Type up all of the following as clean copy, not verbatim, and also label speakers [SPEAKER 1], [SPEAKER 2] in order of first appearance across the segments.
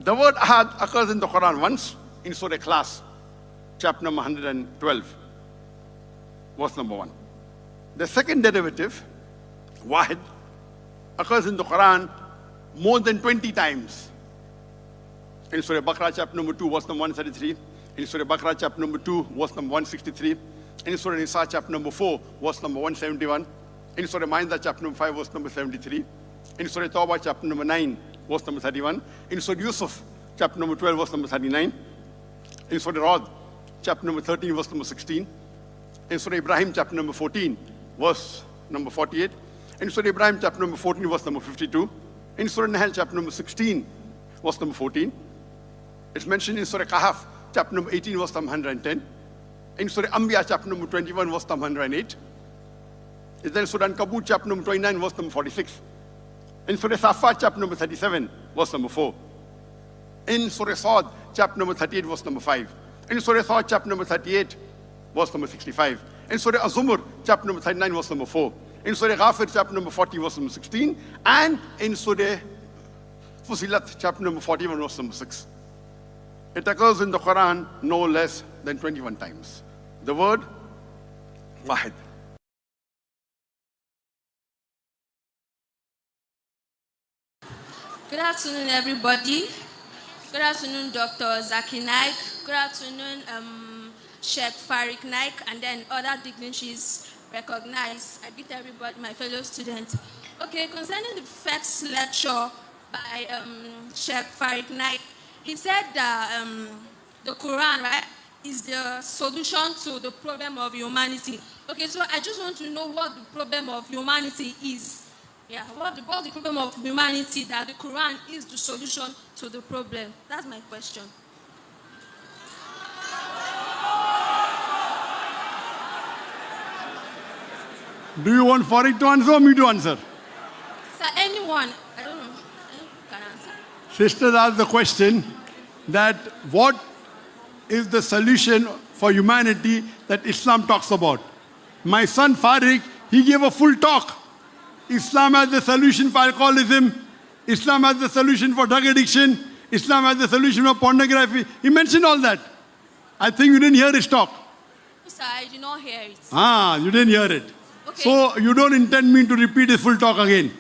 [SPEAKER 1] The word ahad occurs in the Quran once in Surah Ikhlas, chapter number 112, verse number 1. The second derivative, wahid, occurs in the Quran more than 20 times. In Surah Baqarah, chapter number 2, verse number 133. In Surah Baqarah, chapter number 2, verse number 163. In Surah Nisa, chapter number 4, verse number 171. In Surah Ma'idah, chapter number 5, verse number 73. In Surah Tawbah, chapter number 9, verse number 31. In Surah Yusuf, chapter number 12, verse number 39. In Surah Ra'd, chapter number 13, verse number 16. In Surah Ibrahim, chapter number 14, verse number 48. In Surah Ibrahim, chapter number 14, verse number 52. In Surah Nahl, chapter number 16, verse number 14. It's mentioned in Surah Kahf, chapter number 18, verse number 110. In Surah Anbiya, chapter number 21, verse number 108. It's then Surah Ankabut, chapter number 29, verse number 46. In Surah Safat, chapter number 37, verse number 4. In Surah Sa'd, chapter number 38, verse number 5. In Surah Sa'd, chapter number 38, verse number 65. In Surah Az-Zumar, chapter number 39, verse number 4. In Surah Ghafir, chapter number 40, verse number 16. And in Surah Fusilat, chapter number 41, verse number 6. It occurs in the Quran no less than 21 times. The word wahid.
[SPEAKER 2] Good afternoon, everybody. Good afternoon, Dr. Zakir Naik. Good afternoon, Sheikh Farik Naik, and then other dignitaries recognized. I greet everybody, my fellow students. Okay, concerning the first lecture by Sheikh Farik Naik, he said that the Quran, right, is the solution to the problem of humanity. Okay, so I just want to know what the problem of humanity is. Yeah, what's the problem of humanity that the Quran is the solution to the problem? That's my question.
[SPEAKER 1] Do you want Farik to answer or me to answer?
[SPEAKER 2] Sir, anyone, I don't know, can answer.
[SPEAKER 1] Sisters asked the question that what is the solution for humanity that Islam talks about? My son Farik, he gave a full talk. Islam has the solution for alcoholism. Islam has the solution for drug addiction. Islam has the solution for pornography. He mentioned all that. I think you didn't hear his talk.
[SPEAKER 2] Sir, I did not hear it.
[SPEAKER 1] You didn't hear it.
[SPEAKER 2] Okay.
[SPEAKER 1] So you don't intend me to repeat his full talk again.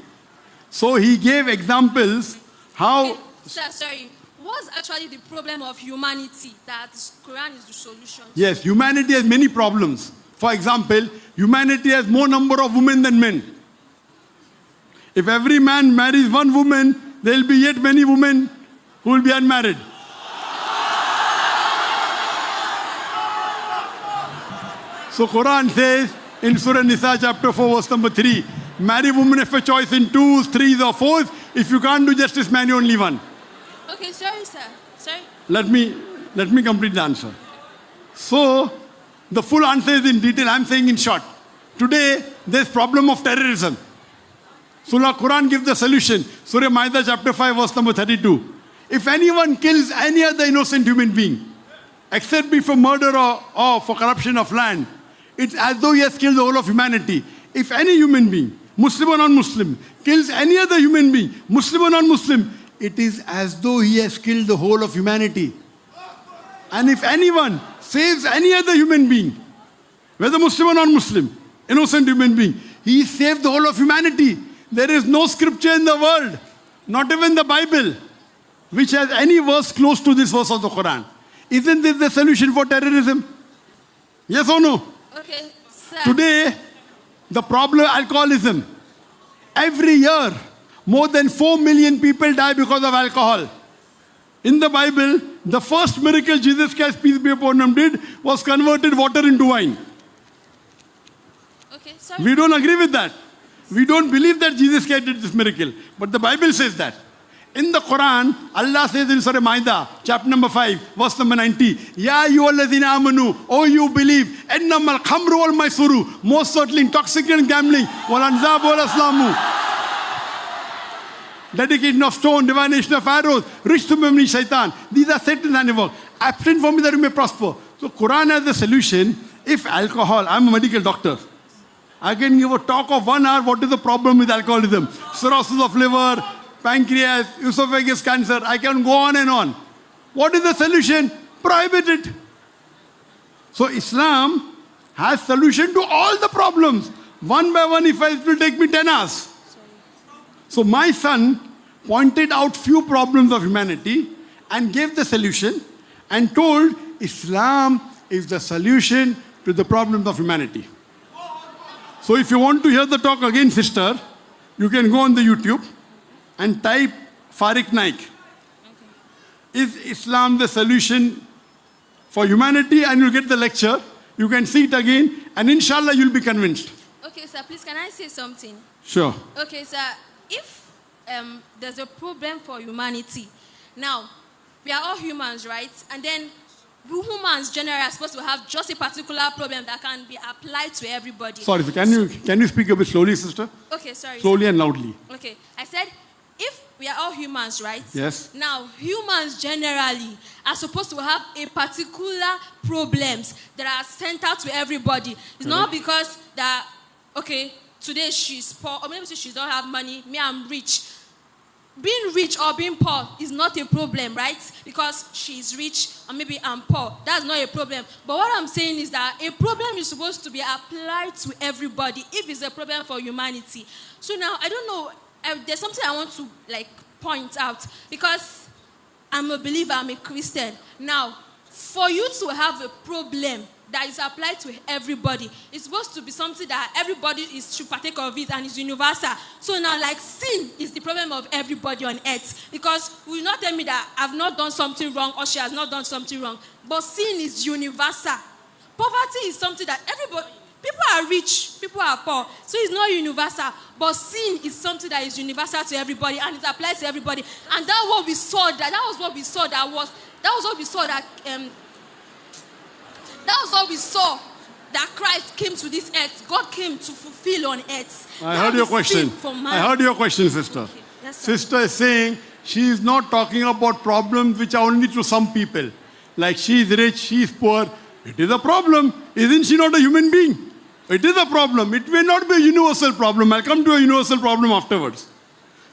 [SPEAKER 1] So he gave examples how...
[SPEAKER 2] Okay. Sir, sorry. What's actually the problem of humanity that the Quran is the solution to?
[SPEAKER 1] Yes, humanity has many problems. For example, humanity has more number of women than men. If every man marries one woman, there will be yet many women who will be unmarried. So Quran says in Surah Nisa chapter 4 verse number 3, marry women of a choice in 2s, 3s or 4s. If you can't do justice, marry only one.
[SPEAKER 2] Okay, sorry, sir. Sorry.
[SPEAKER 1] Let me complete the answer. So the full answer is in detail. I'm saying in short. Today, there's problem of terrorism. Surah Quran gives the solution. Surah Ma'idah chapter 5 verse number 32. If anyone kills any other innocent human being, except be for murder or for corruption of land, it's as though he has killed the whole of humanity. If any human being, Muslim or non-Muslim, kills any other human being, Muslim or non-Muslim, it is as though he has killed the whole of humanity. And if anyone saves any other human being, whether Muslim or non-Muslim, innocent human being, he saved the whole of humanity. There is no scripture in the world, not even the Bible, which has any verse close to this verse of the Quran. Isn't this the solution for terrorism? Yes or no?
[SPEAKER 2] Okay, sir.
[SPEAKER 1] Today, the problem alcoholism. Every year, more than 4 million people die because of alcohol. In the Bible, the first miracle Jesus Christ, peace be upon him, did was converted water into wine.
[SPEAKER 2] Okay, sorry.
[SPEAKER 1] We don't agree with that. We don't believe that Jesus Christ did this miracle. But the Bible says that. In the Quran, Allah says in Surah Ma'idah, chapter number 5, verse number 90, Ya ayyuhalladhina amanu, oh you believe, ennamal khamru wal maisuru, most certainly intoxicant gambling, wal anzab wal aslamu, dedication of stone, divination of arrows, rich to memory shaitan. These are Satan's handiwork. Abstain from it that you may prosper. So Quran has the solution. If alcohol, I'm a medical doctor. I can give a talk of 1 hour, what is the problem with alcoholism? Cirrhosis of liver, pancreas, esophagus cancer. I can go on and on. What is the solution? Prohibit it. So Islam has solution to all the problems. One by one, if it will take me 10 hours. So my son pointed out few problems of humanity and gave the solution and told Islam is the solution to the problems of humanity. So if you want to hear the talk again, sister, you can go on the YouTube and type Zakir Naik. Is Islam the solution for humanity? And you'll get the lecture. You can see it again and inshallah you'll be convinced.
[SPEAKER 2] Okay, sir, please, can I say something?
[SPEAKER 1] Sure.
[SPEAKER 2] Okay, sir, if there's a problem for humanity, now, we are all humans, right? And then we humans generally are supposed to have just a particular problem that can be applied to everybody.
[SPEAKER 1] Sorry, can you speak a bit slowly, sister?
[SPEAKER 2] Okay, sorry.
[SPEAKER 1] Slowly and loudly.
[SPEAKER 2] Okay, I said, if we are all humans, right?
[SPEAKER 1] Yes.
[SPEAKER 2] Now, humans generally are supposed to have a particular problems that are sent out to everybody. It's not because that, okay, today she's poor, or maybe she don't have money, me, I'm rich. Being rich or being poor is not a problem, right? Because she's rich or maybe I'm poor. That's not a problem. But what I'm saying is that a problem is supposed to be applied to everybody if it's a problem for humanity. So now, I don't know, there's something I want to point out because I'm a believer, I'm a Christian. Now, for you to have a problem that is applied to everybody, it's supposed to be something that everybody should partake of it and is universal. So now, sin is the problem of everybody on earth. Because you will not tell me that I've not done something wrong or she has not done something wrong. But sin is universal. Poverty is something that everybody, people are rich, people are poor. So it's not universal. But sin is something that is universal to everybody and it applies to everybody. And that was what we saw that Christ came to this earth. God came to fulfill on earth.
[SPEAKER 1] I heard your question. Sister.
[SPEAKER 2] Okay. Yes, sir.
[SPEAKER 1] Sister is saying she is not talking about problems which are only to some people. Like she is rich, she is poor. It is a problem. Isn't she not a human being? It is a problem. It may not be a universal problem. I'll come to a universal problem afterwards.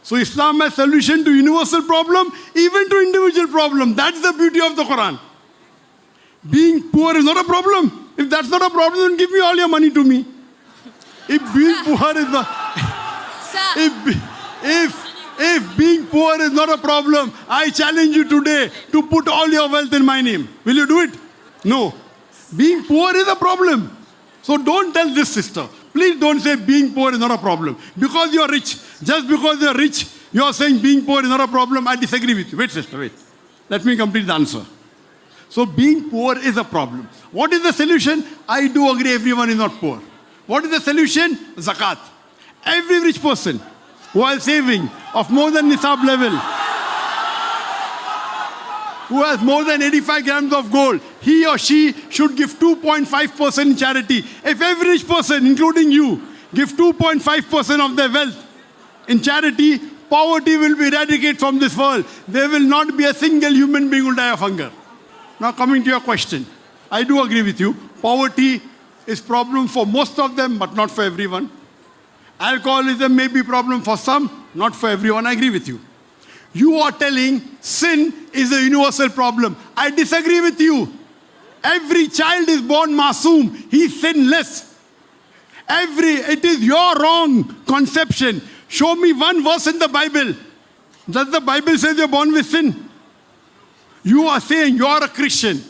[SPEAKER 1] So Islam has solution to universal problem, even to individual problem. That's the beauty of the Quran. Being poor is not a problem. If that's not a problem, then give me all your money to me. If being poor is not, if being poor is not a problem, I challenge you today to put all your wealth in my name. Will you do it? No. Being poor is a problem. So don't tell this sister. Please don't say being poor is not a problem. Because you are rich. Just because you are rich, you are saying being poor is not a problem. I disagree with you. Wait, sister, wait. Let me complete the answer. So being poor is a problem. What is the solution? I do agree everyone is not poor. What is the solution? Zakat. Every rich person who is saving of more than nisab level, who has more than 85 grams of gold, he or she should give 2.5% in charity. If every rich person, including you, give 2.5% of their wealth in charity, poverty will be eradicated from this world. There will not be a single human being who will die of hunger. Now coming to your question, I do agree with you. Poverty is problem for most of them, but not for everyone. Alcoholism may be problem for some, not for everyone. I agree with you. You are telling sin is a universal problem. I disagree with you. Every child is born masoom. He is sinless. It is your wrong conception. Show me one verse in the Bible. Does the Bible say you're born with sin? You are saying you are a Christian.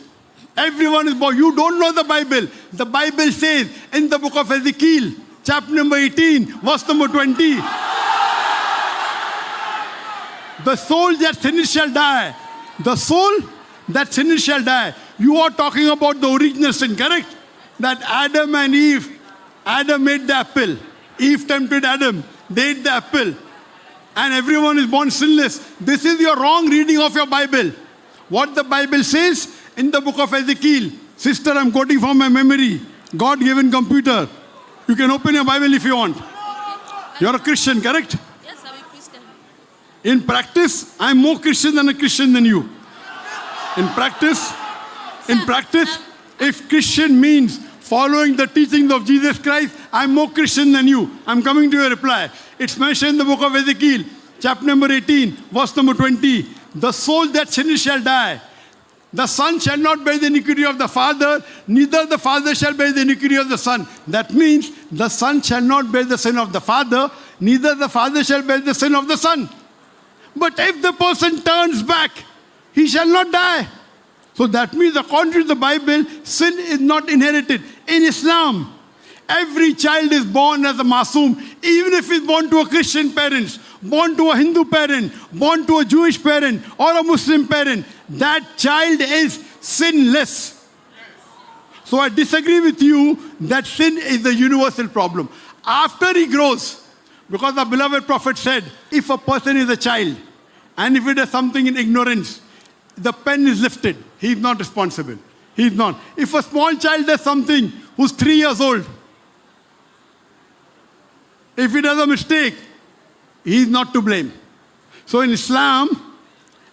[SPEAKER 1] Everyone is born. You don't know the Bible. The Bible says in the book of Ezekiel, chapter number 18, verse number 20, the soul that sinners shall die. The soul that sinners shall die. You are talking about the original sin, correct? That Adam and Eve, Adam ate the apple. Eve tempted Adam. They ate the apple. And everyone is born sinless. This is your wrong reading of your Bible. What the Bible says in the book of Ezekiel. Sister, I'm quoting from my memory. God-given computer. You can open your Bible if you want. You're a Christian, correct?
[SPEAKER 2] Yes, I'm a Christian.
[SPEAKER 1] In practice, I'm more Christian than a Christian than you. In practice, if Christian means following the teachings of Jesus Christ, I'm more Christian than you. I'm coming to your reply. It's mentioned in the book of Ezekiel, chapter number 18, verse number 20. The soul that sinners shall die. The son shall not bear the iniquity of the father, neither the father shall bear the iniquity of the son. That means the son shall not bear the sin of the father, neither the father shall bear the sin of the son. But if the person turns back, he shall not die. So that means, according to the Bible, sin is not inherited. In Islam, every child is born as a masoom, even if he's born to a Christian parents, born to a Hindu parent, born to a Jewish parent or a Muslim parent. That child is sinless. So I disagree with you that sin is a universal problem. After he grows, because the beloved Prophet said, if a person is a child and if he does something in ignorance, the pen is lifted. He is not responsible. He is not. If a small child does something who's 3 years old, if he does a mistake, he is not to blame. So in Islam,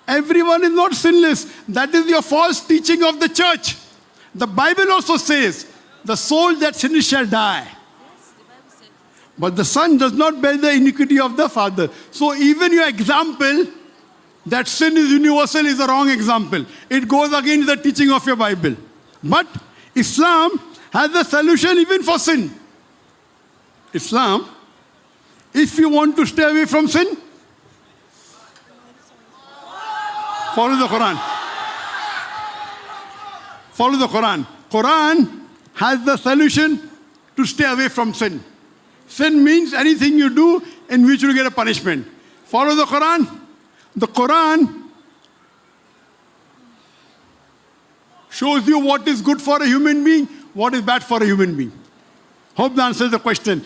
[SPEAKER 1] everyone is not sinless. That is your false teaching of the church. The Bible also says, the soul that sinners shall die.
[SPEAKER 2] Yes, the Bible said.
[SPEAKER 1] But the son does not bear the iniquity of the father. So even your example that sin is universal is a wrong example. It goes against the teaching of your Bible. But Islam has a solution even for sin. Islam, if you want to stay away from sin, follow the Quran. Follow the Quran. Quran has the solution to stay away from sin. Sin means anything you do in which you get a punishment. Follow the Quran. The Quran shows you what is good for a human being, what is bad for a human being. Hope that answers the question.